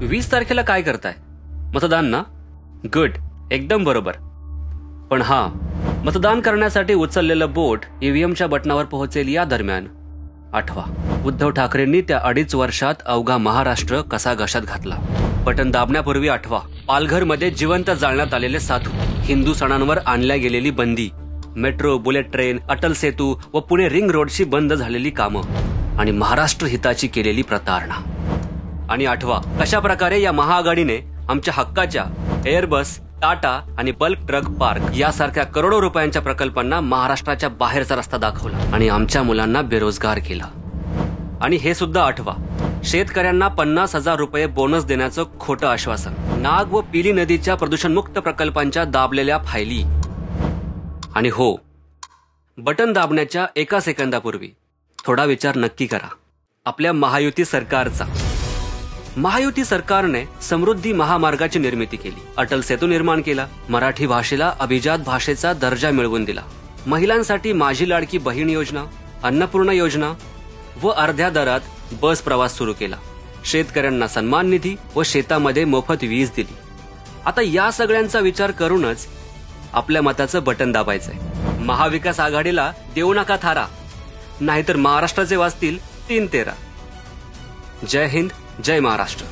20 तारखेला काय करताय? मतदान ना? गुड, एकदम बरोबर. पण मतदान करण्यासाठी उचललेलं बोट ईव्हीएमच्या बटनावर पोहोचेल या दरम्यान आठवा, उद्धव ठाकरेंनी त्या 2.5 वर्षात अवघा महाराष्ट्र कसा घशात घातला. बटन दाबण्यापूर्वी आठवा, पालघरमध्ये जिवंत जाळण्यात आलेले साधू, हिंदू सणांवर आणल्या गेलेली बंदी, metro, bullet train, Atal Setu व पुणे रिंग रोडची बंद झालेली कामं आणि महाराष्ट्र हिताची केलेली प्रतारणा. आणि आठवा, कशा प्रकारे या महाआघाडीने आमच्या हक्काच्या एअरबस, टाटा आणि बल्क ट्रक पार्क यासारख्या करोडो रुपयांच्या प्रकल्पांना महाराष्ट्राच्या बाहेरचा रस्ता दाखवला आणि आमच्या मुलांना बेरोजगार केला. आणि हे सुद्धा आठवा, शेतकऱ्यांना 50,000 रुपये बोनस देण्याचं खोटं आश्वासन, नाग व पिली नदीच्या प्रदूषणमुक्त प्रकल्पांच्या दाबलेल्या फायली. आणि हो, बटन दाबण्याच्या 1 सेकंदापूर्वी थोडा विचार नक्की करा आपल्या महायुती सरकारचा. महायुती सरकारने समृद्धी महामार्गाची निर्मिती केली, अटल सेतू निर्माण केला, मराठी भाषेला अभिजात भाषेचा दर्जा मिळवून दिला, महिलांसाठी माझी लाडकी बहीण योजना, अन्नपूर्णा योजना व अर्ध्या दरात बस प्रवास सुरू केला, शेतकऱ्यांना सन्मान निधी व शेतामध्ये मोफत वीज दिली. आता या सगळ्यांचा विचार करूनच आपल्या मताचं बटन दाबायचंय. महाविकास आघाडीला देऊ नका थारा, नाहीतर महाराष्ट्राचे वाजतील 3-13. जय हिंद, जय महाराष्ट्र.